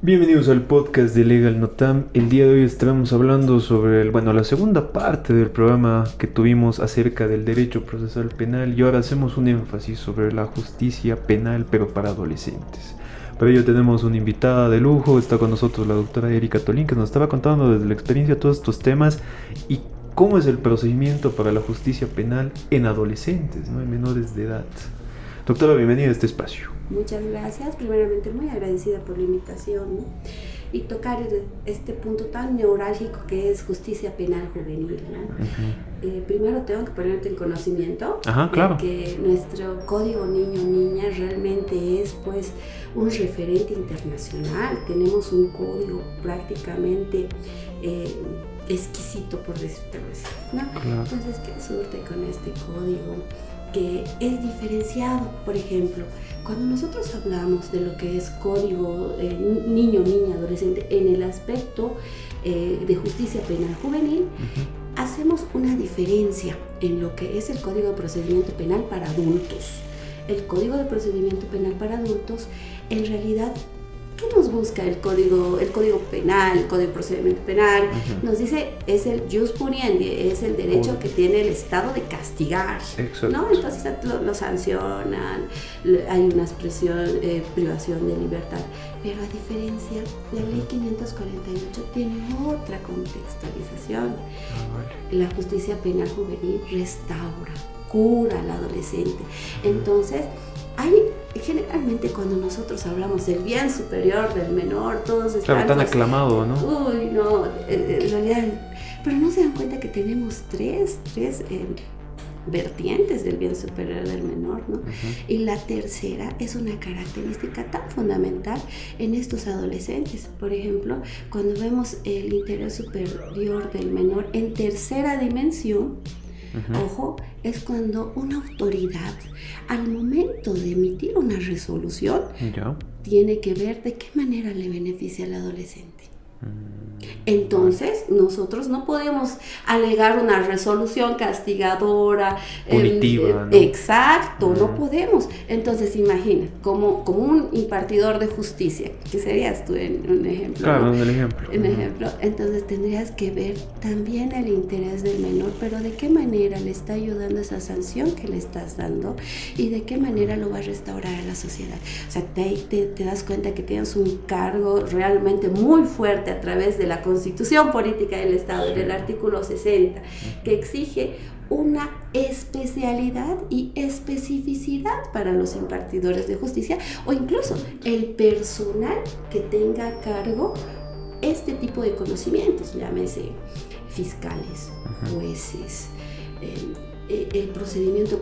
Bienvenidos al podcast de Legal Notam. El día de hoy estaremos hablando sobre la segunda parte del programa que tuvimos acerca del derecho procesal penal y ahora hacemos un énfasis sobre la justicia penal pero para adolescentes. Para ello tenemos una invitada de lujo, está con nosotros la doctora Erika Tolín, que nos estaba contando desde la experiencia todos estos temas y cómo es el procedimiento para la justicia penal en adolescentes, ¿no? En menores de edad. Doctora, bienvenida a este espacio. Muchas gracias, primeramente muy agradecida por la invitación, ¿no? Y tocar este punto tan neurálgico que es justicia penal juvenil, ¿no? Primero tengo que ponerte en conocimiento Claro. de que nuestro código niño-niña realmente es pues un referente internacional. Tenemos un código prácticamente exquisito, por decirte así, ¿no? Claro. Entonces, ¿qué surte con este código? Que es diferenciado. Por ejemplo, cuando nosotros hablamos de lo que es código niño, niña, adolescente, en el aspecto de justicia penal juvenil, hacemos una diferencia en lo que es el Código de Procedimiento Penal para adultos. El Código de Procedimiento Penal para adultos, en realidad, ¿qué nos busca el código penal, el Código de Procedimiento Penal? Nos dice, es el jus puniendi, es el derecho que tiene el Estado de castigar, ¿no? Entonces lo sancionan, hay una privación de libertad. Pero a diferencia, la ley 548 tiene otra contextualización. La justicia penal juvenil restaura, cura al adolescente. Entonces, generalmente cuando nosotros hablamos del bien superior del menor, todos están... Claro, tan aclamado, ¿no? Uy, no, en realidad... Pero no se dan cuenta que tenemos tres vertientes del bien superior del menor, ¿no? Y la tercera es una característica tan fundamental en estos adolescentes. Por ejemplo, cuando vemos el interés superior del menor en tercera dimensión, ojo, es cuando una autoridad, al momento de emitir una resolución, tiene que ver de qué manera le beneficia al adolescente. Entonces, nosotros no podemos alegar una resolución castigadora, punitiva, ¿no? Exacto, no podemos. Entonces, imagina, como un impartidor de justicia, que serías tú en un ejemplo. Claro, ¿no? en el ejemplo. En ejemplo, entonces tendrías que ver también el interés del menor, pero de qué manera le está ayudando esa sanción que le estás dando y de qué manera lo va a restaurar a la sociedad. O sea, te das cuenta que tienes un cargo realmente muy fuerte a través de la Constitución Política del Estado, del artículo 60, que exige una especialidad y especificidad para los impartidores de justicia o incluso el personal que tenga a cargo este tipo de conocimientos, llámese fiscales, jueces. El procedimiento,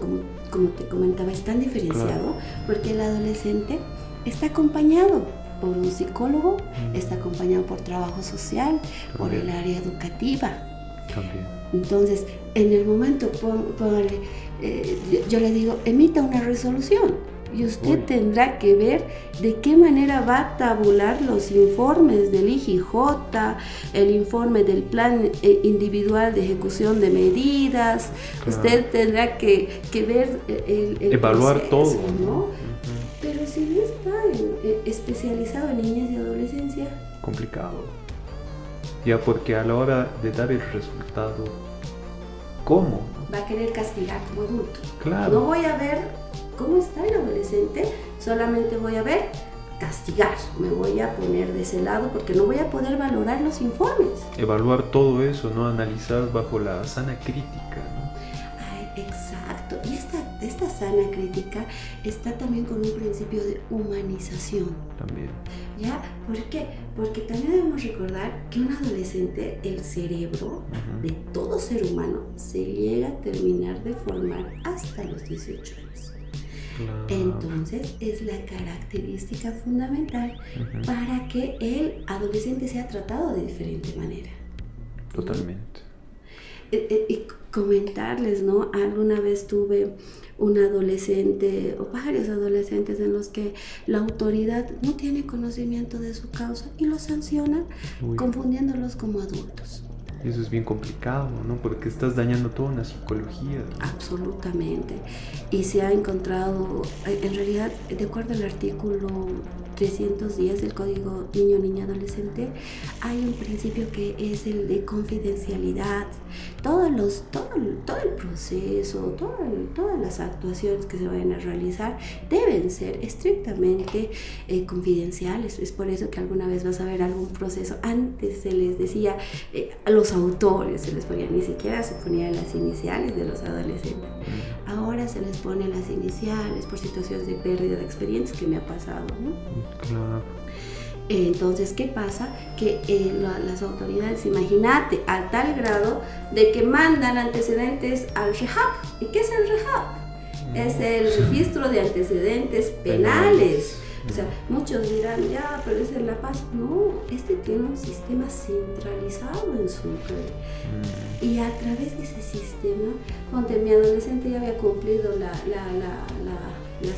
como te comentaba, es tan diferenciado porque el adolescente está acompañado por un psicólogo, está acompañado por trabajo social, por el área educativa. También. Entonces, en el momento, yo le digo, emita una resolución y usted tendrá que ver de qué manera va a tabular los informes del IGJ, el informe del plan individual de ejecución de medidas. Usted tendrá que ver el evaluar proceso, todo, ¿no? Pero si no está especializado en niñez y adolescencia, complicado. Ya, porque a la hora de dar el resultado, ¿cómo? Va a querer castigar como adulto. Claro. No voy a ver cómo está el adolescente, solamente voy a ver castigar. Me voy a poner de ese lado porque no voy a poder valorar los informes. Evaluar todo eso, ¿no? Analizar bajo la sana crítica, ¿no? Exacto. Y esta sana crítica está también con un principio de humanización. También. ¿Ya? ¿Por qué? Porque también debemos recordar que un adolescente, el cerebro de todo ser humano, se llega a terminar de formar hasta los 18 años. Claro. Entonces es la característica fundamental para que el adolescente sea tratado de diferente manera. Totalmente. Y comentarles, ¿no? Alguna vez tuve un adolescente o varios adolescentes en los que la autoridad no tiene conocimiento de su causa y los sanciona confundiéndolos como adultos. Y eso es bien complicado, ¿no? Porque estás dañando toda una psicología. Absolutamente. Y se ha encontrado, en realidad, de acuerdo al artículo 310 del Código Niño, Niña, Adolescente, hay un principio que es el de confidencialidad. Todo el proceso, todas las actuaciones que se vayan a realizar deben ser estrictamente confidenciales. Es por eso que alguna vez vas a ver algún proceso. Antes se les decía a los autores, se les ponía, ni siquiera se ponían las iniciales de los adolescentes. Ahora se les pone las iniciales por situaciones de pérdida de expedientes, que me ha pasado, ¿no? Claro. Entonces, ¿qué pasa? Que las autoridades, imagínate, a tal grado de que mandan antecedentes al REHAB. ¿Y qué es el REHAB? Es el registro de antecedentes penales. O sea, muchos dirán, ya, pero es en La Paz. No, este tiene un sistema centralizado en Sucre. Y a través de ese sistema, donde mi adolescente ya había cumplido las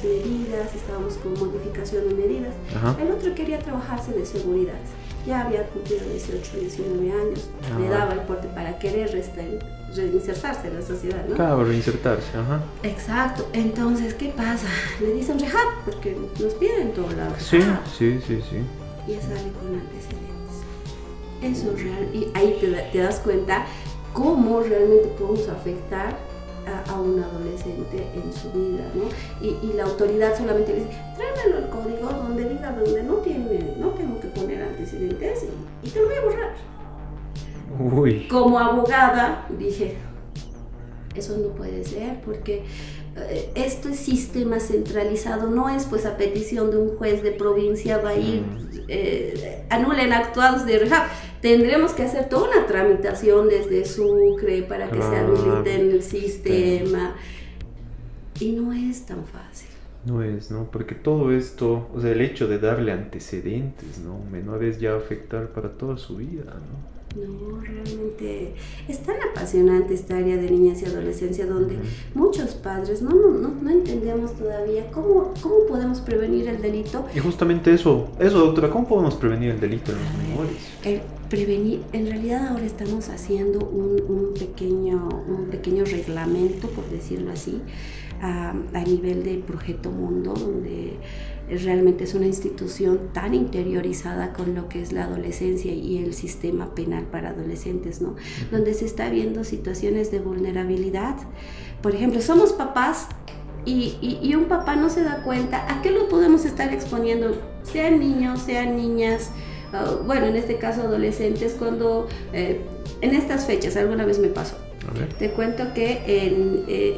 medidas, estábamos con modificación de medidas. Ajá. El otro quería trabajarse de seguridad. Ya había cumplido 18, 19 años. Ajá. Le daba el porte para querer reinsertarse en la sociedad, ¿no? Claro, reinsertarse, ajá. Exacto. Entonces, ¿qué pasa? Le dicen rehab, porque nos piden todo lado. Sí. Y sale con antecedentes. Eso es real. Y ahí te das cuenta cómo realmente podemos afectar a un adolescente en su vida, ¿no? Y la autoridad solamente le dice, tráemelo el código donde diga donde no tengo que poner antecedentes y te lo voy a borrar. Uy. Como abogada dije, eso no puede ser, porque esto es sistema centralizado, no es pues a petición de un juez de provincia va a ir, anulen actuados de rehab. Tendremos que hacer toda una tramitación desde Sucre para que se habilite en el sistema. Y no es tan fácil. No es, ¿no? Porque todo esto, o sea, el hecho de darle antecedentes, ¿no? Menores ya afectar para toda su vida, ¿no? No, realmente es tan apasionante esta área de niñez y adolescencia donde muchos padres no entendemos todavía cómo podemos prevenir el delito. Y justamente eso, doctora, ¿cómo podemos prevenir el delito en los menores? Prevenir, en realidad ahora estamos haciendo un pequeño reglamento, por decirlo así, a nivel del Proyecto Mundo, donde realmente es una institución tan interiorizada con lo que es la adolescencia y el sistema penal para adolescentes, ¿no? Donde se está viendo situaciones de vulnerabilidad. Por ejemplo, somos papás y un papá no se da cuenta a qué lo podemos estar exponiendo, sean niños, sean niñas, bueno, en este caso adolescentes, cuando en estas fechas, alguna vez me pasó. Te cuento que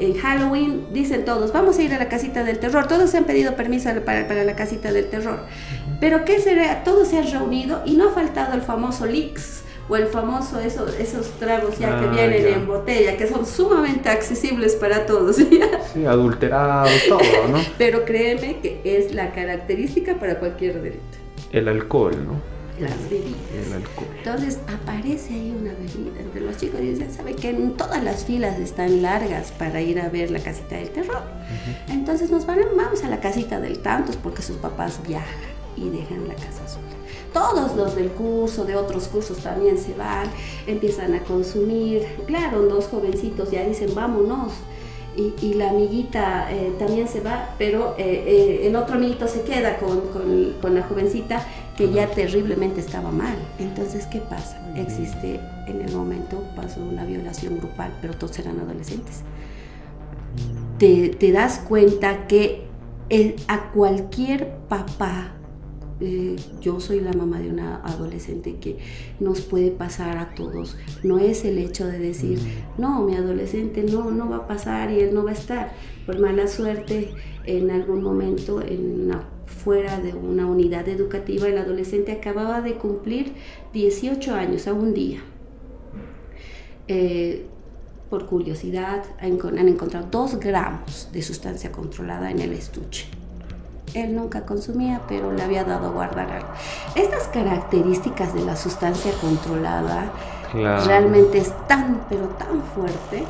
en Halloween dicen todos, vamos a ir a la casita del terror. Todos se han pedido permiso para la casita del terror. Pero ¿qué será? Todos se han reunido y no ha faltado el famoso Lix o el famoso esos tragos ya que vienen en botella, que son sumamente accesibles para todos. Sí, adulterados, todo, ¿no? Pero créeme que es la característica para cualquier delito. El alcohol, ¿no? Las bebidas. El alcohol. Entonces aparece ahí una bebida entre los chicos y dicen, ¿sabe que todas las filas están largas para ir a ver la casita del terror? Entonces vamos a la casita del tantos porque sus papás viajan y dejan la casa sola. Todos los del curso, de otros cursos también se van, empiezan a consumir. Claro, dos jovencitos ya dicen, vámonos. Y la amiguita también se va, pero el otro amiguito se queda con la jovencita que ya terriblemente estaba mal. Entonces, ¿qué pasa? Existe, en el momento pasó una violación grupal, pero todos eran adolescentes. Te das cuenta que a cualquier papá, yo soy la mamá de una adolescente, que nos puede pasar a todos. No es el hecho de decir, no, mi adolescente no va a pasar y él no va a estar. Por mala suerte, en algún momento, fuera de una unidad educativa, el adolescente acababa de cumplir 18 años a un día. Por curiosidad, han encontrado 2 gramos de sustancia controlada en el estuche. Él nunca consumía, pero le había dado a guardar algo. Estas características de la sustancia controlada, claro, realmente es pero tan fuerte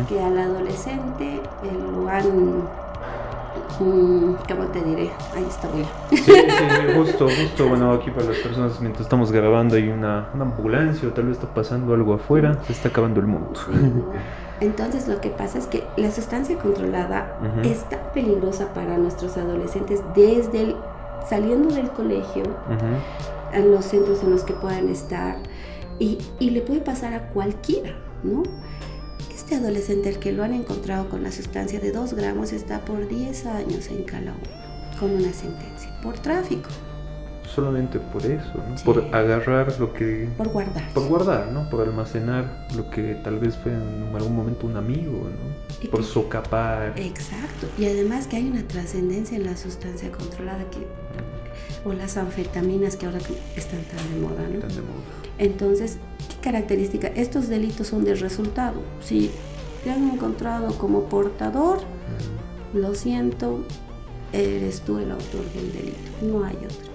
que al adolescente lo han ¿Cómo te diré? Ahí está, voy. Sí, justo, bueno, aquí para las personas, mientras estamos grabando hay una ambulancia o tal vez está pasando algo afuera, se está acabando el mundo. Sí. Entonces lo que pasa es que la sustancia controlada es tan peligrosa para nuestros adolescentes desde saliendo del colegio, en los centros en los que puedan estar, y le puede pasar a cualquiera, ¿no? Este adolescente, el que lo han encontrado con la sustancia de 2 gramos, está por 10 años en Calaúma, con una sentencia, por tráfico. Solamente por eso, ¿no? Sí. Por agarrar lo que... Por guardar. Por guardar, ¿no? Por almacenar lo que tal vez fue en algún momento un amigo, ¿no? Y por que... socapar. Exacto. Y además que hay una trascendencia en la sustancia controlada o las anfetaminas que ahora están tan de moda, ¿no? Tan de moda. Entonces, ¿qué característica? Estos delitos son de resultado. Si te han encontrado como portador, lo siento, eres tú el autor del delito, no hay otro.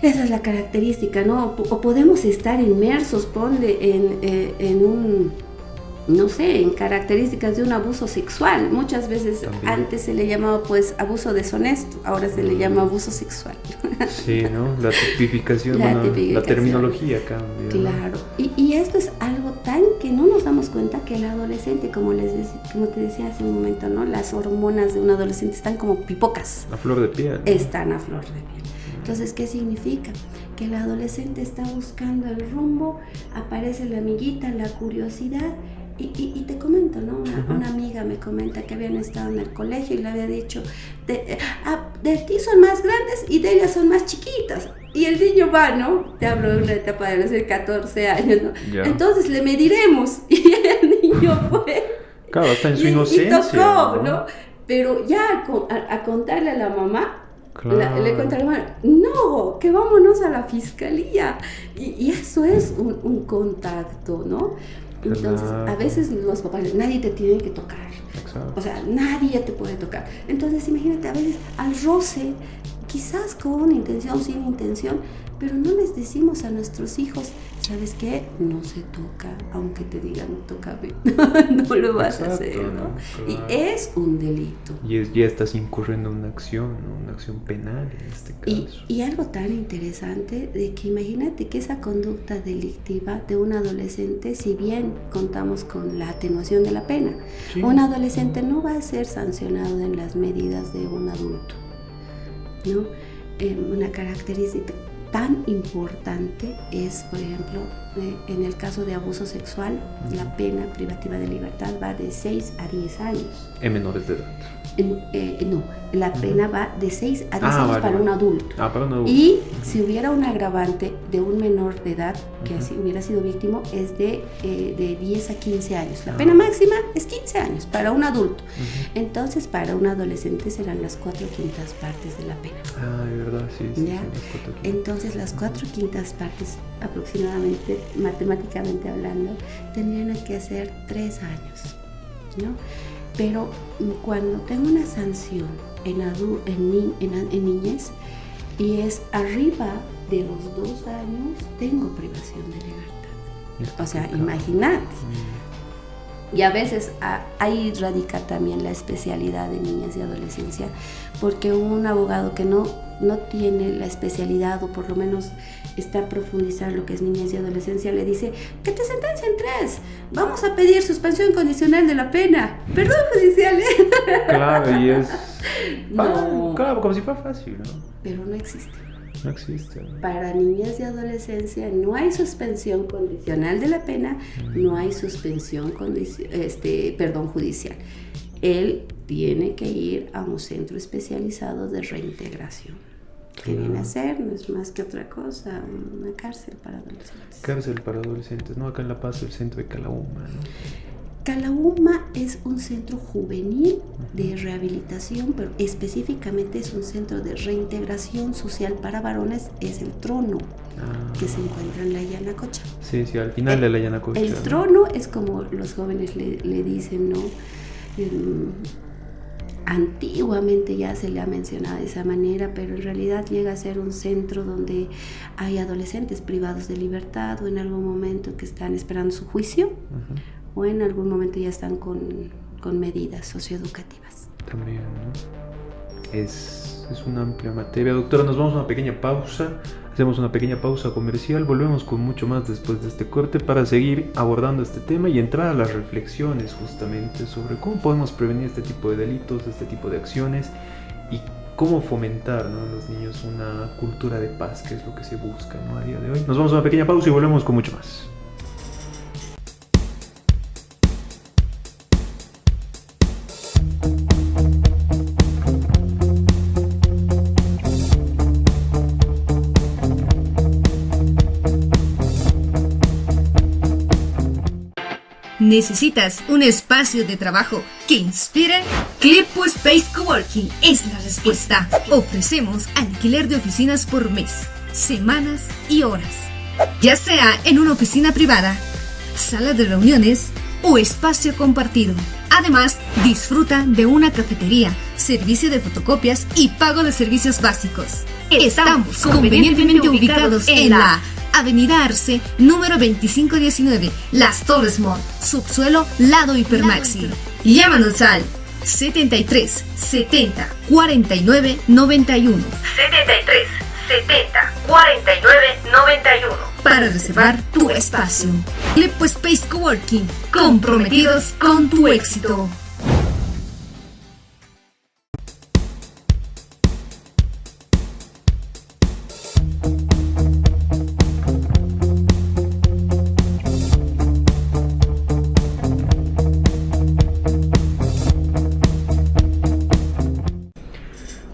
Esa es la característica, ¿no? O podemos estar inmersos, ponle en un, no sé, en características de un abuso sexual. Muchas veces también. Antes se le llamaba pues abuso deshonesto, ahora se le llama abuso sexual. Sí, ¿no? La tipificación, la terminología cambia. Claro, ¿no? Y esto es algo tan que no nos damos cuenta que el adolescente, como te decía hace un momento, ¿no? Las hormonas de un adolescente están como pipocas. A flor de piel. Están a flor de piel. Entonces, ¿qué significa? Que el adolescente está buscando el rumbo, aparece la amiguita, la curiosidad, y te comento, ¿no? Una amiga me comenta que habían estado en el colegio y le había dicho, de ti son más grandes y de ellas son más chiquitas. Y el niño va, ¿no? Te hablo de una etapa de los 14 años, ¿no? Yeah. Entonces le mediremos. Y el niño fue. Claro, está en su inocencia. Y tocó, ¿no? Pero ya a contarle a la mamá, claro. Le conté a la mamá, no, que vámonos a la fiscalía. Y eso es un contacto, ¿no? Entonces, claro. A veces los papás, nadie te tiene que tocar. Exacto. O sea, nadie te puede tocar. Entonces, imagínate, a veces al roce, quizás con intención, sin intención, pero no les decimos a nuestros hijos, ¿sabes qué? No se toca, aunque te digan, tócame. No lo vas a hacer, ¿no? Claro. Y es un delito. Y ya estás incurriendo en una acción, ¿no? Una acción penal en este caso. Y algo tan interesante de que imagínate que esa conducta delictiva de un adolescente, si bien contamos con la atenuación de la pena, sí. Un adolescente no va a ser sancionado en las medidas de un adulto, ¿no? Una característica tan importante es, por ejemplo, en el caso de abuso sexual, la pena privativa de libertad va de 6 a 10 años. En menores de edad. No, la pena va de 6 a 10 años para un adulto. Para un adulto. Y si hubiera un agravante de un menor de edad que así hubiera sido víctima, es de 10 a 15 años. La pena máxima es 15 años para un adulto. Entonces, para un adolescente serán las 4/5 partes de la pena. De verdad, sí. ¿Ya? Entonces, las 4/5 partes, aproximadamente, matemáticamente hablando, tendrían que ser 3 años, ¿no? Pero cuando tengo una sanción en niñez y es arriba de los 2 años, tengo privación de libertad. O sea, imagínate. Y a veces ahí radica también la especialidad de niñas y adolescencia, porque un abogado que no tiene la especialidad, o por lo menos está a profundizar lo que es niñez y adolescencia, le dice que te sentencien 3, vamos a pedir suspensión condicional de la pena, perdón judicial. Claro, y es... No. Claro, como si fuera fácil, ¿no? Pero no existe. No existe. Para niñas y adolescencia no hay suspensión condicional de la pena, no hay suspensión judicial. Él tiene que ir a un centro especializado de reintegración. ¿Qué viene a ser? No es más que otra cosa, una cárcel para adolescentes. Cárcel para adolescentes, ¿no? Acá en La Paz, el centro de Calaúma, ¿no? Calaúma es un centro juvenil de rehabilitación, pero específicamente es un centro de reintegración social para varones, es el Trono, que se encuentra en la Yanacocha. Sí, al final de la Yanacocha. El Trono es como los jóvenes le dicen, ¿no? Antiguamente ya se le ha mencionado de esa manera, pero en realidad llega a ser un centro donde hay adolescentes privados de libertad o en algún momento que están esperando su juicio. O en algún momento ya están con medidas socioeducativas. También, ¿no? es una amplia materia. Doctora, nos vamos a una pequeña pausa. Hacemos una pequeña pausa comercial, volvemos con mucho más después de este corte para seguir abordando este tema y entrar a las reflexiones justamente sobre cómo podemos prevenir este tipo de delitos, este tipo de acciones y cómo fomentar, ¿no?, en los niños una cultura de paz, que es lo que se busca, ¿no?, a día de hoy. Nos vamos a una pequeña pausa y volvemos con mucho más. ¿Necesitas un espacio de trabajo que inspire? Clipo Space Coworking es la respuesta. Ofrecemos alquiler de oficinas por mes, semanas y horas. Ya sea en una oficina privada, sala de reuniones o espacio compartido. Además, disfruta de una cafetería, servicio de fotocopias y pago de servicios básicos. Estamos convenientemente ubicados en la Avenida Arce, número 2519, Las Torres Mall, subsuelo Lado Hipermaxi. Llámanos al 73 70 49 91. 73 70 49 91. Para reservar tu espacio. Clipo Space Coworking, comprometidos con tu éxito.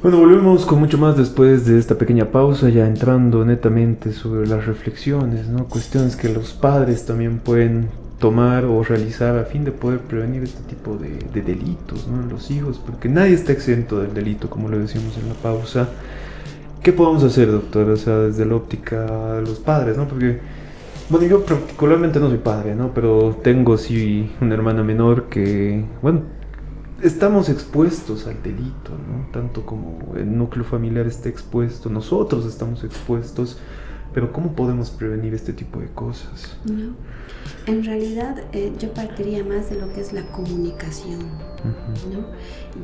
Bueno, volvemos con mucho más después de esta pequeña pausa, ya entrando netamente sobre las reflexiones, ¿no? Cuestiones que los padres también pueden tomar o realizar a fin de poder prevenir este tipo de delitos, ¿no?, en los hijos, porque nadie está exento del delito, como lo decíamos en la pausa. ¿Qué podemos hacer, doctor? O sea, desde la óptica de los padres, ¿no? Porque, bueno, yo particularmente no soy padre, ¿no? Pero tengo sí una hermana menor que, bueno, estamos expuestos al delito, ¿no? Tanto como el núcleo familiar está expuesto, nosotros estamos expuestos, pero ¿cómo podemos prevenir este tipo de cosas? No. En realidad yo partiría más de lo que es la comunicación, ¿no?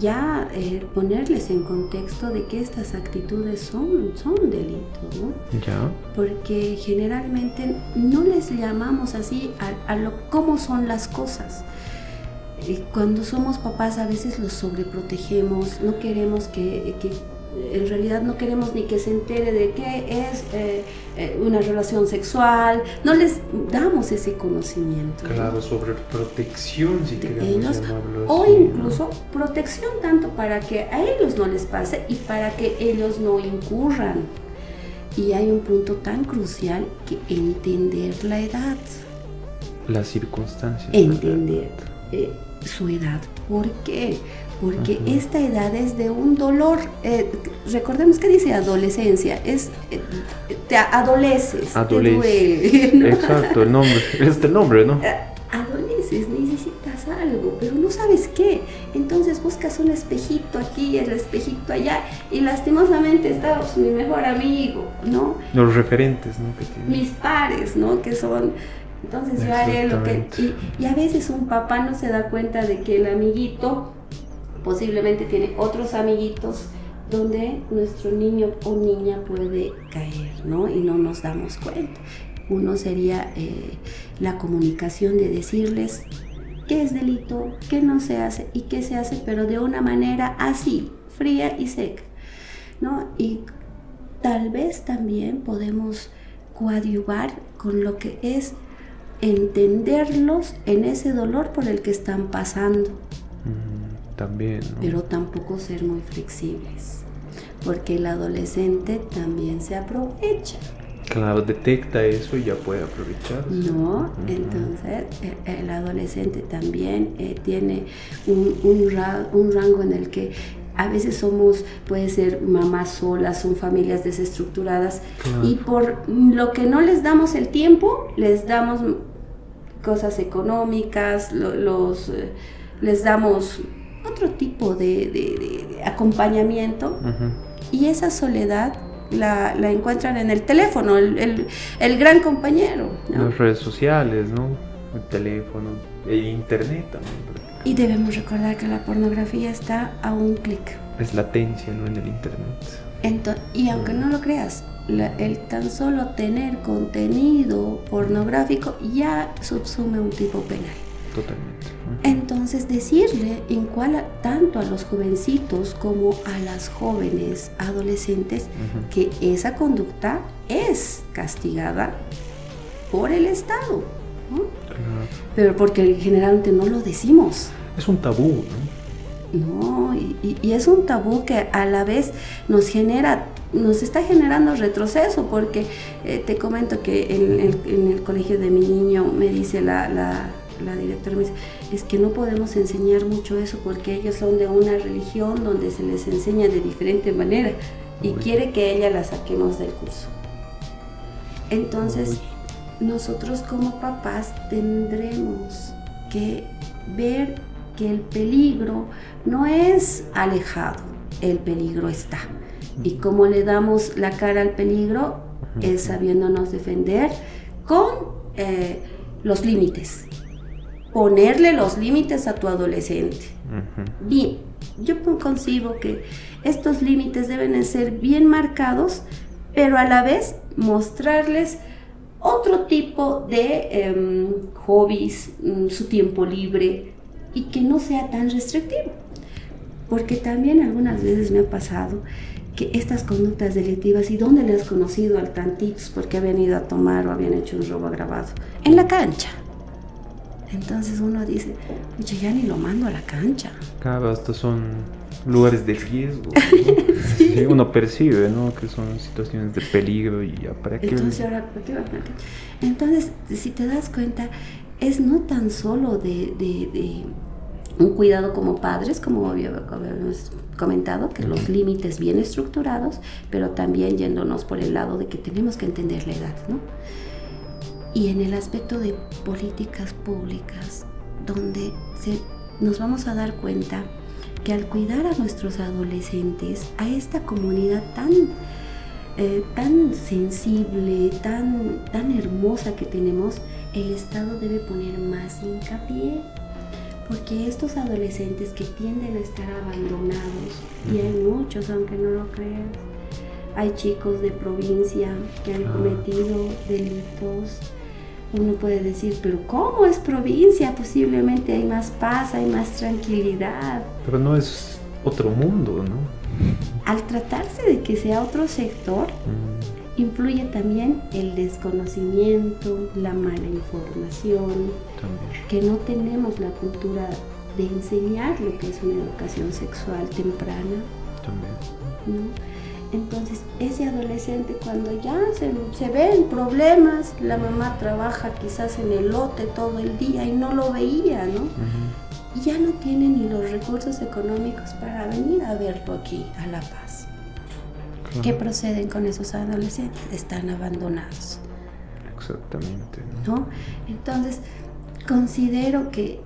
Ya ponerles en contexto de que estas actitudes son delitos, ¿no? Ya. Porque generalmente no les llamamos así a cómo son las cosas. Cuando somos papás a veces los sobreprotegemos, no queremos que en realidad no queremos ni que se entere de qué es una relación sexual, no les damos ese conocimiento. Claro, ¿no? sobreprotección, si de queremos ellos, llamarlo así, o incluso ¿no?, protección tanto para que a ellos no les pase y para que ellos no incurran. Y hay un punto tan crucial que entender la edad. Las circunstancias. Entender su edad. ¿Por qué? Porque esta edad es de un dolor. Recordemos que dice adolescencia, es te adoleces, te duele, ¿no? Exacto, el nombre, el nombre, ¿no? Adoleces, necesitas algo, pero no sabes qué. Entonces buscas un espejito aquí, el espejito allá, y lastimosamente está mi mejor amigo, ¿no? Los referentes, ¿no?, que tienen. Mis pares, ¿no?, que son. Entonces yo haré lo que... Y a veces un papá no se da cuenta de que el amiguito posiblemente tiene otros amiguitos donde nuestro niño o niña puede caer, ¿no? Y no nos damos cuenta. Uno sería la comunicación de decirles qué es delito, qué no se hace y qué se hace, pero de una manera así, fría y seca, ¿no? Y tal vez también podemos coadyuvar con lo que es entenderlos en ese dolor por el que están pasando. También, ¿no? Pero tampoco ser muy flexibles, porque el adolescente también se aprovecha. Claro, detecta eso y ya puede aprovechar. No, entonces el adolescente también tiene un rango en el que a veces puede ser mamás solas, son familias desestructuradas, claro. Y por lo que no les damos el tiempo, les damos cosas económicas, les damos otro tipo de acompañamiento, y esa soledad la encuentran en el teléfono, el gran compañero, ¿no? Las redes sociales, ¿no? El teléfono, el internet también. Y debemos recordar que la pornografía está a un clic. es latencia, ¿no? En el internet. Y aunque no lo creas, el tan solo tener contenido pornográfico ya subsume un tipo penal. Totalmente. Entonces decirle tanto a los jovencitos como a las jóvenes adolescentes que esa conducta es castigada por el Estado, ¿no? Claro. Pero porque generalmente no lo decimos. Es un tabú, ¿no? No, y es un tabú que a la vez nos está generando retroceso, porque te comento que en el colegio de mi niño me dice la directora, me dice, es que no podemos enseñar mucho eso porque ellos son de una religión donde se les enseña de diferente manera y quiere que ella la saquemos del curso. Entonces, nosotros como papás tendremos que ver que el peligro no es alejado, el peligro está. Y cómo le damos la cara al peligro es sabiéndonos defender con los límites. Ponerle los límites a tu adolescente. Bien, yo concibo que estos límites deben ser bien marcados, pero a la vez mostrarles otro tipo de hobbies, su tiempo libre, y que no sea tan restrictivo. Porque también algunas veces me ha pasado que estas conductas delictivas, ¿y dónde le has conocido al tantitos? Porque habían ido a tomar o habían hecho un robo agravado. En la cancha. Entonces uno dice, oye, ya ni lo mando a la cancha. Claro, hasta son lugares de riesgo, ¿no? Sí, uno percibe, ¿no? Que son situaciones de peligro y ya para qué. Entonces, si te das cuenta, es no tan solo de un cuidado como padres, como habíamos comentado, que los límites bien estructurados, pero también yéndonos por el lado de que tenemos que entender la edad, ¿no? Y en el aspecto de políticas públicas, donde nos vamos a dar cuenta que al cuidar a nuestros adolescentes, a esta comunidad tan sensible, tan hermosa que tenemos, el Estado debe poner más hincapié, porque estos adolescentes que tienden a estar abandonados, y hay muchos, aunque no lo creas, hay chicos de provincia que han cometido delitos. Uno puede decir, pero ¿cómo es provincia? Posiblemente hay más paz, hay más tranquilidad. Pero no es otro mundo, ¿no? Al tratarse de que sea otro sector, influye también el desconocimiento, la mala información, también. Que no tenemos la cultura de enseñar lo que es una educación sexual temprana. También. ¿No? Entonces, ese adolescente, cuando ya se ven problemas, la mamá trabaja quizás en el lote todo el día y no lo veía, ¿no? Y ya no tiene ni los recursos económicos para venir a verlo aquí, a La Paz. ¿Qué proceden con esos adolescentes? Están abandonados. Exactamente. ¿No? Entonces, considero que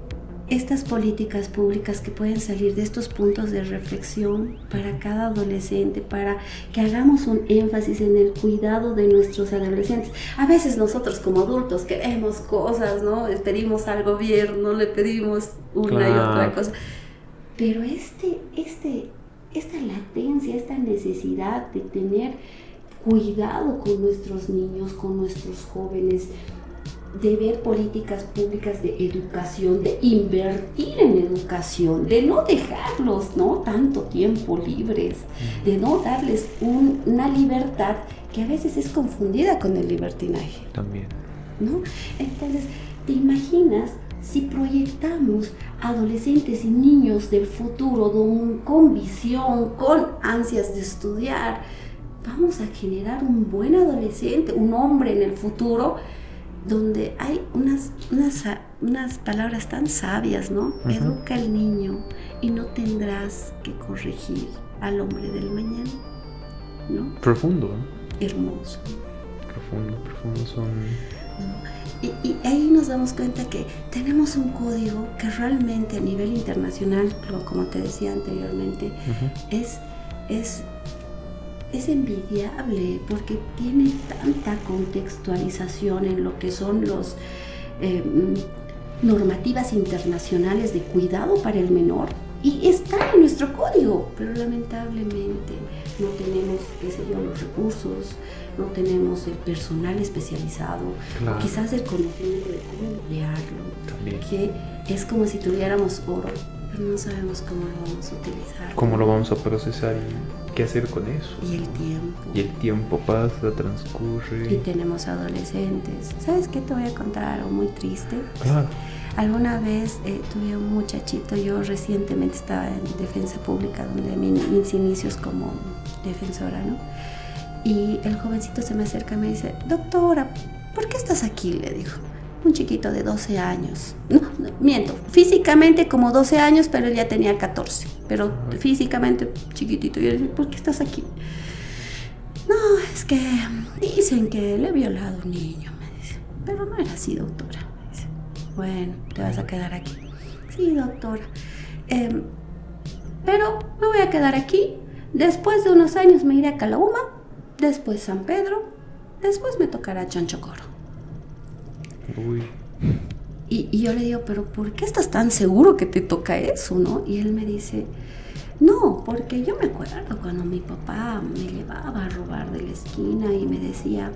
estas políticas públicas que pueden salir de estos puntos de reflexión para cada adolescente, para que hagamos un énfasis en el cuidado de nuestros adolescentes. A veces nosotros como adultos queremos cosas, ¿no? Le pedimos al gobierno, le pedimos una y otra cosa. Pero esta latencia, esta necesidad de tener cuidado con nuestros niños, con nuestros jóvenes, de ver políticas públicas de educación, de invertir en educación, de no dejarlos, ¿no?, tanto tiempo libres, de no darles una libertad que a veces es confundida con el libertinaje. También. ¿No? Entonces, ¿te imaginas si proyectamos adolescentes y niños del futuro con visión, con ansias de estudiar? Vamos a generar un buen adolescente, un hombre en el futuro, donde hay unas palabras tan sabias, ¿no? Educa al niño y no tendrás que corregir al hombre del mañana, ¿no? Profundo, ¿no? Hermoso. Profundo son... Y ahí nos damos cuenta que tenemos un código que realmente a nivel internacional, como te decía anteriormente, es envidiable, porque tiene tanta contextualización en lo que son los normativas internacionales de cuidado para el menor, Y está en nuestro código, pero lamentablemente no tenemos, qué sé yo, los recursos, no tenemos el personal especializado, claro. o quizás el conocimiento de cómo emplearlo, también. Que es como si tuviéramos oro, pero no sabemos cómo lo vamos a utilizar. Cómo lo vamos a procesar y qué hacer con eso. Y el tiempo. Y el tiempo pasa, transcurre. Y tenemos adolescentes. ¿Sabes qué? Te voy a contar algo muy triste. Claro. Alguna vez tuve un muchachito, yo recientemente estaba en defensa pública, donde mis inicios como defensora, ¿no? Y el jovencito se me acerca y me dice, doctora, ¿por qué estás aquí? Le dijo. Un chiquito de 12 años. No, miento, físicamente como 12 años, pero él ya tenía 14. Pero físicamente chiquitito. Y yo le dije, ¿por qué estás aquí? No, es que dicen que le he violado a un niño, me dice. Pero no era así, doctora. Bueno, te vas a quedar aquí. Sí, doctora. Pero me voy a quedar aquí. Después de unos años me iré a Calauma, después San Pedro, después me tocará Chonchocoro. Uy. Y yo le digo, pero ¿por qué estás tan seguro que te toca eso, no? Y él me dice, no, porque yo me acuerdo cuando mi papá me llevaba a robar de la esquina y me decía...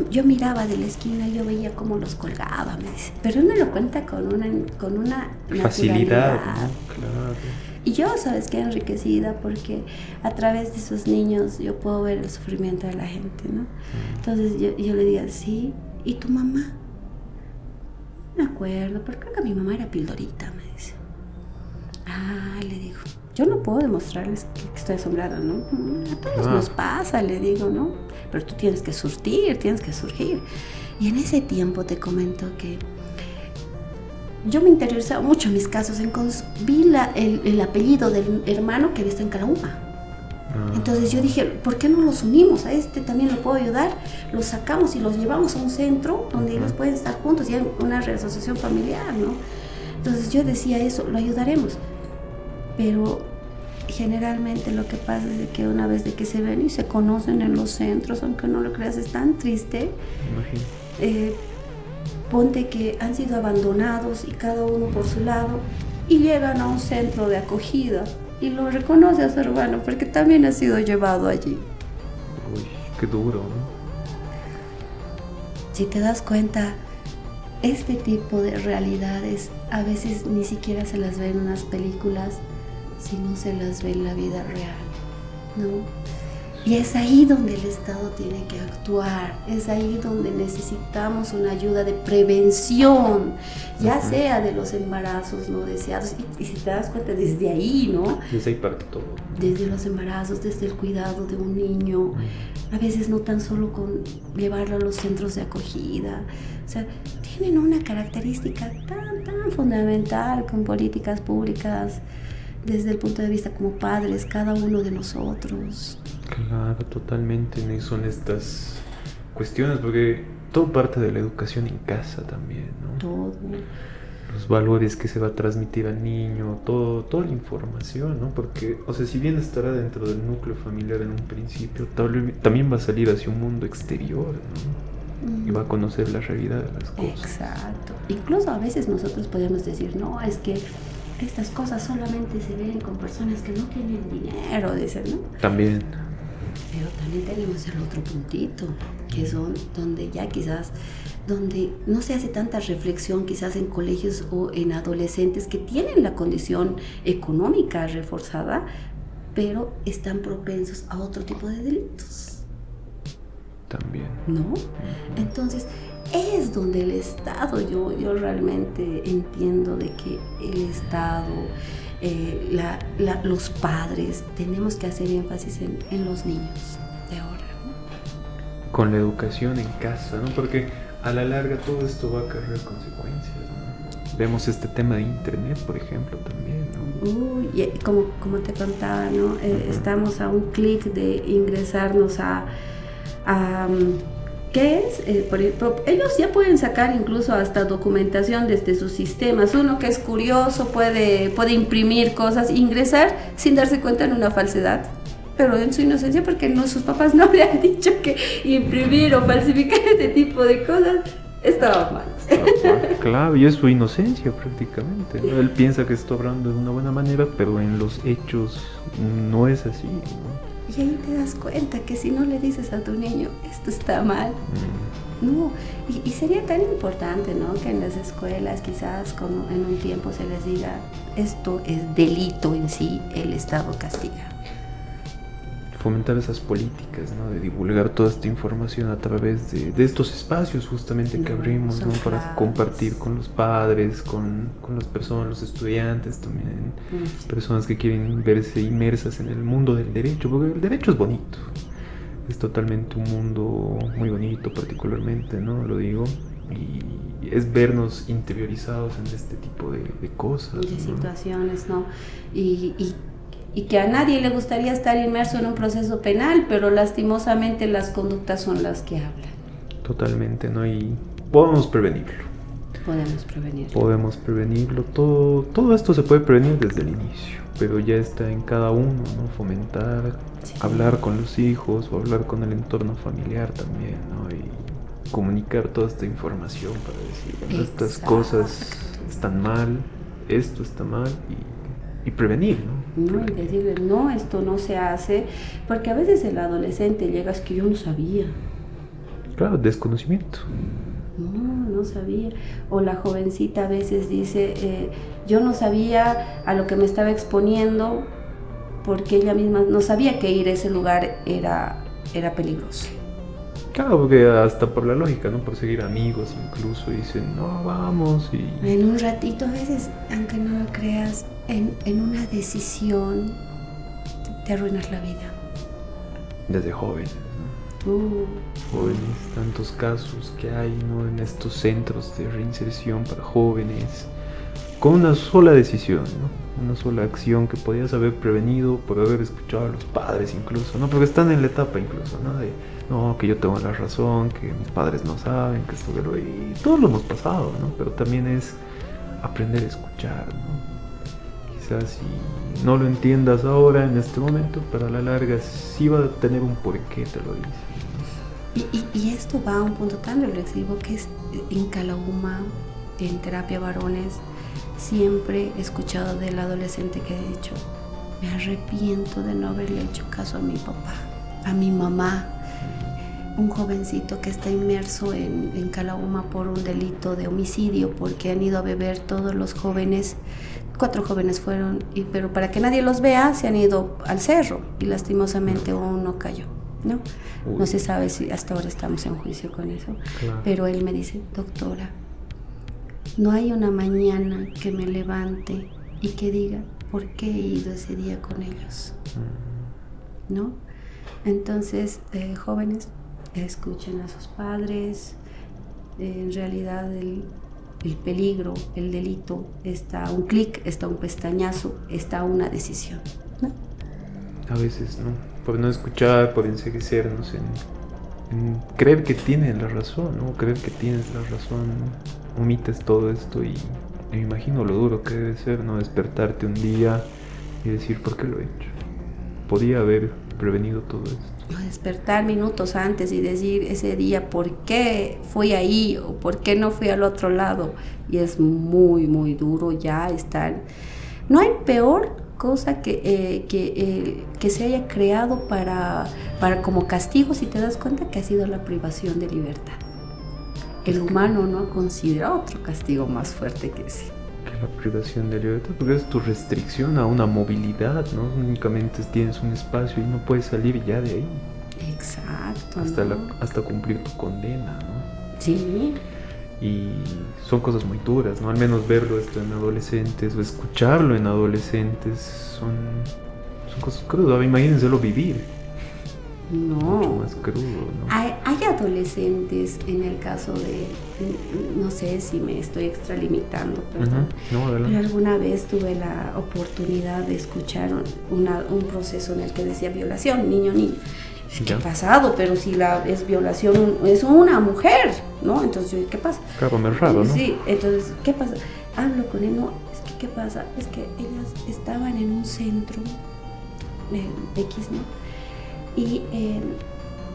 Yo miraba de la esquina y yo veía cómo los colgaba, me dice. Pero él me lo cuenta con una facilidad, naturalidad. ¿no? Claro. Y yo, ¿sabes qué? Enriquecida porque a través de esos niños yo puedo ver el sufrimiento de la gente, ¿no? Entonces yo le digo, sí, ¿y tu mamá? No me acuerdo, pero creo que mi mamá era pildorita, me dice. Ah, le digo, yo no puedo demostrarles que estoy asombrada, ¿no? A todos nos pasa, le digo, ¿no? Pero tú tienes que surtir, tienes que surgir. Y en ese tiempo te comento que yo me interesaba mucho en mis casos. Vi el apellido del hermano que está en Calauma. Entonces yo dije, ¿por qué no los unimos? A este también lo puedo ayudar. Los sacamos y los llevamos a un centro donde ellos pueden estar juntos y hay una reasociación familiar, ¿no? Entonces yo decía eso, lo ayudaremos. Pero generalmente lo que pasa es de que una vez de que se ven y se conocen en los centros, aunque no lo creas, es tan triste. Ponte que han sido abandonados y cada uno por su lado y llegan a un centro de acogida y lo reconoce a su hermano porque también ha sido llevado allí. Uy, qué duro, ¿no? Si te das cuenta, este tipo de realidades a veces ni siquiera se las ve en unas películas, sino se las ve en la vida real, ¿no? Y es ahí donde el Estado tiene que actuar, es ahí donde necesitamos una ayuda de prevención, ya sea de los embarazos no deseados, y si te das cuenta, desde ahí, ¿no? Desde ahí parte todo. Desde los embarazos, desde el cuidado de un niño, a veces no tan solo con llevarlo a los centros de acogida, o sea, tienen una característica tan fundamental con políticas públicas, desde el punto de vista como padres, cada uno de nosotros. Claro, totalmente, y son estas cuestiones, porque todo parte de la educación en casa también, ¿no? Todo. Los valores que se va a transmitir al niño, toda la información, ¿no? Porque, o sea, si bien estará dentro del núcleo familiar en un principio, también va a salir hacia un mundo exterior, ¿no? Y va a conocer la realidad de las cosas. Exacto. Incluso a veces nosotros podemos decir, no, es que estas cosas solamente se ven con personas que no tienen dinero, dicen, ¿no? También. Pero también tenemos el otro puntito, que son donde ya quizás, donde no se hace tanta reflexión quizás en colegios o en adolescentes que tienen la condición económica reforzada, pero están propensos a otro tipo de delitos. También. ¿No? Entonces, es donde el Estado, yo realmente entiendo de que el Estado, los padres, tenemos que hacer énfasis en los niños de ahora, ¿no? Con la educación en casa, ¿no? Porque a la larga todo esto va a acarrear consecuencias, ¿no? Vemos este tema de internet, por ejemplo, también, ¿no? Y como te contaba, ¿no? Estamos a un clic de ingresarnos a ¿qué es? Por ejemplo, ellos ya pueden sacar incluso hasta documentación desde sus sistemas. Uno que es curioso puede imprimir cosas, ingresar sin darse cuenta en una falsedad, pero en su inocencia, porque sus papás no le han dicho que imprimir o falsificar este tipo de cosas estaba mal. Claro, y es su inocencia prácticamente, ¿no? Él piensa que está obrando de una buena manera, pero en los hechos no es así, ¿no? Y ahí te das cuenta que si no le dices a tu niño, esto está mal, no, y sería tan importante, ¿no? Que en las escuelas quizás en un tiempo se les diga, esto es delito en sí, el Estado castiga. Fomentar esas políticas, ¿no? De divulgar toda esta información a través de estos espacios justamente que abrimos, ¿no? Para compartir con los padres, con las personas, los estudiantes también, personas que quieren verse inmersas en el mundo del derecho, porque el derecho es bonito, es totalmente un mundo muy bonito particularmente, ¿no? Lo digo, y es vernos interiorizados en este tipo de cosas, de ¿no? situaciones, ¿no? Y que a nadie le gustaría estar inmerso en un proceso penal, pero lastimosamente las conductas son las que hablan. Totalmente, ¿no? Y podemos prevenirlo. Podemos prevenirlo. Todo esto se puede prevenir desde el inicio, pero ya está en cada uno, ¿no? Fomentar, sí, hablar con los hijos o hablar con el entorno familiar también, ¿no? Y comunicar toda esta información para decir, ¿no? Estas cosas están mal, esto está mal y prevenir, ¿no? No, y decirle, no, esto no se hace, porque a veces el adolescente llega, es que yo no sabía. Claro, desconocimiento. No sabía. O la jovencita a veces dice, yo no sabía a lo que me estaba exponiendo, porque ella misma no sabía que ir a ese lugar era peligroso. Claro, porque hasta por la lógica, ¿no? Por seguir amigos incluso, dicen, no, vamos y... En un ratito, a veces, aunque no lo creas, en una decisión te arruinas la vida. Desde jóvenes, ¿no? Jóvenes, tantos casos que hay, ¿no? En estos centros de reinserción para jóvenes, con una sola decisión, ¿no? Una sola acción que podías haber prevenido por haber escuchado a los padres incluso, ¿no? Porque están en la etapa incluso, ¿no? De, no, que yo tengo la razón, que mis padres no saben, que esto que lo... Y todos lo hemos pasado, ¿no? Pero también es aprender a escuchar, ¿no? Quizás si no lo entiendas ahora, en este momento, pero a la larga sí va a tener un porqué, te lo dice, ¿no? Y esto va a un punto tan reflexivo que es en Calauma, en terapia varones, siempre he escuchado del adolescente que ha dicho, me arrepiento de no haberle hecho caso a mi papá, a mi mamá. Un jovencito que está inmerso en Calauma por un delito de homicidio, porque han ido a beber todos los jóvenes, 4 jóvenes fueron, pero para que nadie los vea se han ido al cerro y lastimosamente uno cayó, ¿no? No se sabe si hasta ahora estamos en juicio con eso, claro. Pero él me dice, doctora, no hay una mañana que me levante y que diga, ¿por qué he ido ese día con ellos? ¿No? Entonces, jóvenes, escuchen a sus padres. En realidad el peligro, el delito, está a un clic, está a un pestañazo, está a una decisión, ¿no? A veces, ¿no? Por no escuchar, por enseguecernos en creer que tienen la razón, ¿no? Creer que tienes la razón, omites todo esto y me imagino lo duro que debe ser, ¿no? Despertarte un día y decir, ¿por qué lo he hecho? Podía haber prevenido todo esto. Despertar minutos antes y decir ese día por qué fui ahí o por qué no fui al otro lado, y es muy muy duro ya estar. No hay peor cosa que se haya creado para como castigo, si te das cuenta, que ha sido la privación de libertad. El humano no ha considerado otro castigo más fuerte que ese. La privación de libertad, porque es tu restricción a una movilidad, ¿no? Únicamente tienes un espacio y no puedes salir ya de ahí. Exacto. Hasta cumplir tu condena, ¿no? Sí. Y son cosas muy duras, ¿no? Al menos verlo esto en adolescentes o escucharlo en adolescentes son cosas crudas. Ahora imagínenselo vivir. No. Mucho más crudo, ¿no? Hay adolescentes, en el caso de, no sé si me estoy extralimitando, perdón, pero alguna vez tuve la oportunidad de escuchar un proceso en el que decía violación, niño. ¿Qué ha pasado? Pero si es violación, es una mujer, ¿no? Entonces, ¿qué pasa? Claro, me es raro, ¿no? Sí, entonces, ¿qué pasa? Hablo con él, no, es que, ¿qué pasa? Es que ellas estaban en un centro X, ¿no? Y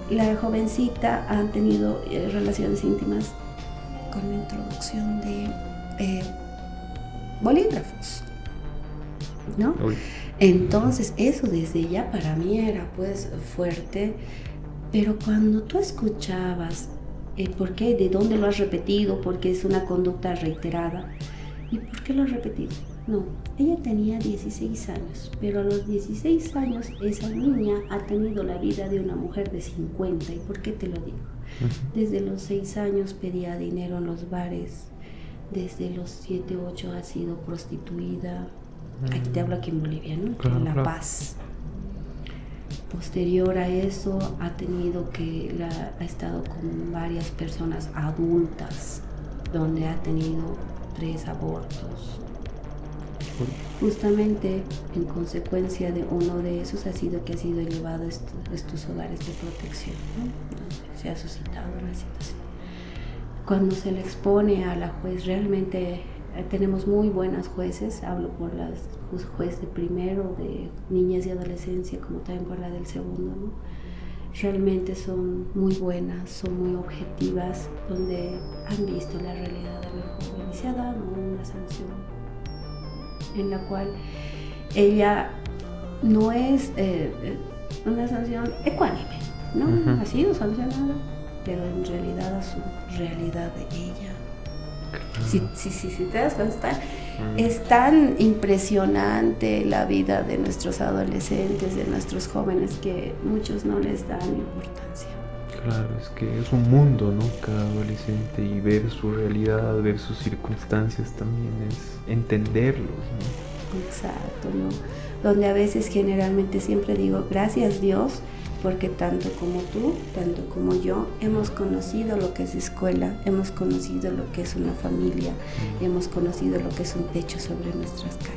la jovencita ha tenido relaciones íntimas con la introducción de bolígrafos, ¿no? Uy. Entonces eso desde ya para mí era pues fuerte, pero cuando tú escuchabas ¿por qué? ¿De dónde lo has repetido? Porque es una conducta reiterada. ¿Y por qué lo has repetido? No, ella tenía 16 años, pero a los 16 años esa niña ha tenido la vida de una mujer de 50. ¿Y por qué te lo digo? Desde los 6 años pedía dinero en los bares, desde los 7, 8 ha sido prostituida. Aquí te hablo aquí en Bolivia, ¿no? Claro, en La claro. Paz. Posterior a eso ha estado con varias personas adultas, donde ha tenido 3 abortos. Justamente en consecuencia de uno de esos ha sido elevado a estos hogares de protección, ¿no? Se ha suscitado una situación. Cuando se le expone a la juez, realmente tenemos muy buenas jueces, hablo por las juez de primero, de niñez y adolescencia, como también por la del segundo, ¿no? Realmente son muy buenas, son muy objetivas, donde han visto la realidad de la joven y se ha dado una sanción en la cual ella no es una sanción ecuánime, ¿no? Ha sido sancionada, pero en realidad a su realidad de ella. Si te das cuenta, es tan impresionante la vida de nuestros adolescentes, de nuestros jóvenes, que muchos no les dan importancia. Claro, es que es un mundo, ¿no? Cada adolescente, y ver su realidad, ver sus circunstancias también es entenderlos, ¿no? Exacto, ¿no? Donde a veces generalmente siempre digo, gracias Dios, porque tanto como tú, tanto como yo, hemos conocido lo que es escuela, hemos conocido lo que es una familia, hemos conocido lo que es un techo sobre nuestras casas.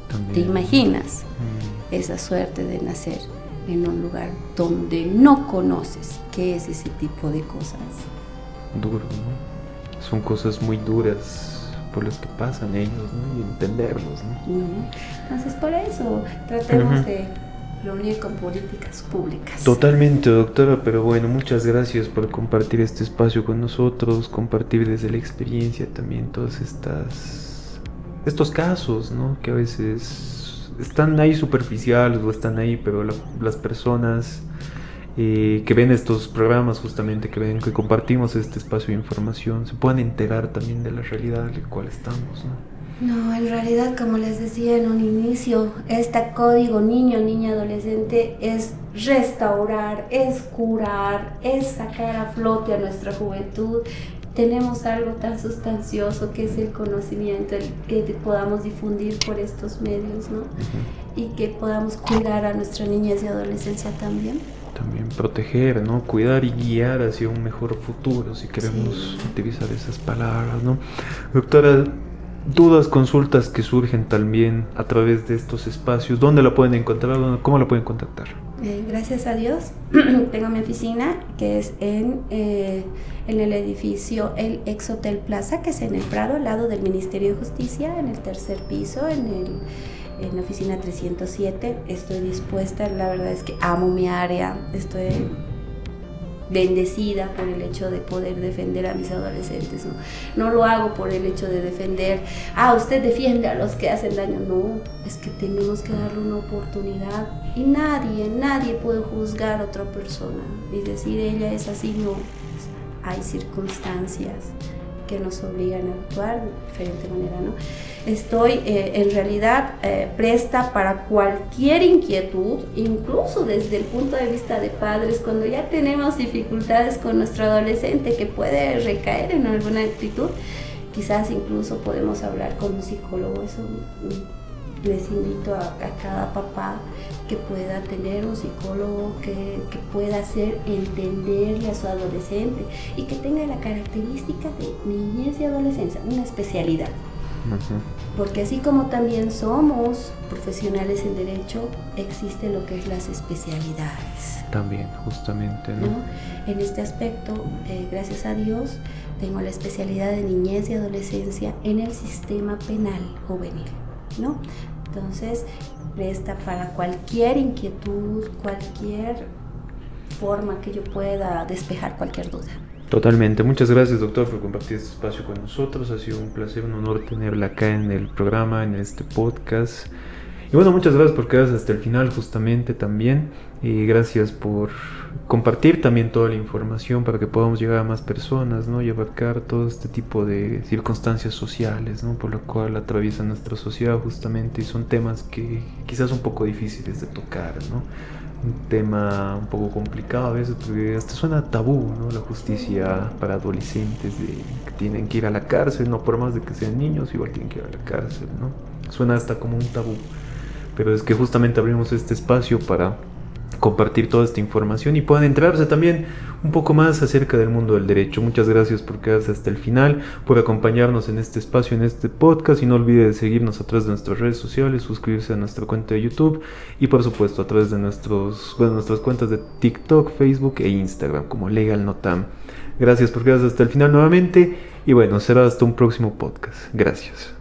También. ¿Te imaginas esa suerte de nacer en un lugar donde no conoces qué es ese tipo de cosas? Duro, ¿no? Son cosas muy duras por las que pasan ellos, ¿no? Y entenderlos, ¿no? Entonces, por eso tratemos de reunir con políticas públicas. Totalmente, doctora, pero bueno, muchas gracias por compartir este espacio con nosotros, compartir desde la experiencia también todos estos casos, ¿no? Que a veces están ahí superficiales o están ahí, pero las personas que ven estos programas, justamente que ven que compartimos este espacio de información, se pueden enterar también de la realidad en la cual estamos, ¿no? No, en realidad, como les decía en un inicio, este código niño, niña, adolescente es restaurar, es curar, es sacar a flote a nuestra juventud. Tenemos algo tan sustancioso que es el conocimiento, el que podamos difundir por estos medios, ¿no? Y que podamos cuidar a nuestra niñez y adolescencia también. También proteger, ¿no? Cuidar y guiar hacia un mejor futuro, si queremos utilizar esas palabras, ¿no? Doctora, dudas, consultas que surgen también a través de estos espacios, ¿dónde la pueden encontrar? ¿Cómo la pueden contactar? Gracias a Dios, tengo mi oficina que es en el edificio El Ex Hotel Plaza, que es en el Prado, al lado del Ministerio de Justicia, en el 3er piso, en la oficina 307. Estoy dispuesta, la verdad es que amo mi área, estoy bendecida por el hecho de poder defender a mis adolescentes, no lo hago por el hecho de defender, usted defiende a los que hacen daño, no, es que tenemos que darle una oportunidad, y nadie puede juzgar a otra persona y decir ella es así, no, hay circunstancias que nos obligan a actuar de diferente manera, ¿no? Estoy en realidad presta para cualquier inquietud, incluso desde el punto de vista de padres, cuando ya tenemos dificultades con nuestro adolescente que puede recaer en alguna actitud, quizás incluso podemos hablar con un psicólogo. Eso les invito a cada papá que pueda tener un psicólogo que pueda hacer entenderle a su adolescente y que tenga la característica de niñez y adolescencia, una especialidad. Porque así como también somos profesionales en derecho, existe lo que es las especialidades. También, justamente, ¿no? En este aspecto, gracias a Dios, tengo la especialidad de niñez y adolescencia en el sistema penal juvenil, ¿no? Entonces, presta para cualquier inquietud, cualquier forma que yo pueda despejar cualquier duda. Totalmente. Muchas gracias, doctor, por compartir este espacio con nosotros. Ha sido un placer, un honor tenerla acá en el programa, en este podcast. Y bueno, muchas gracias por quedarse hasta el final justamente también. Y gracias por compartir también toda la información para que podamos llegar a más personas, ¿no? Y abarcar todo este tipo de circunstancias sociales, ¿no? Por lo cual atraviesa nuestra sociedad justamente, y son temas que quizás un poco difíciles de tocar, ¿no? Un tema un poco complicado a veces porque hasta suena tabú, ¿no? La justicia para adolescentes que tienen que ir a la cárcel, no por más de que sean niños, igual tienen que ir a la cárcel, ¿no? Suena hasta como un tabú, pero es que justamente abrimos este espacio para compartir toda esta información y puedan enterarse también un poco más acerca del mundo del derecho. Muchas gracias por quedarse hasta el final, por acompañarnos en este espacio, en este podcast, y no olvide de seguirnos a través de nuestras redes sociales, suscribirse a nuestra cuenta de YouTube y por supuesto a través de nuestras cuentas de TikTok, Facebook e Instagram como Legal Notam. Gracias por quedarse hasta el final nuevamente y bueno, será hasta un próximo podcast. Gracias.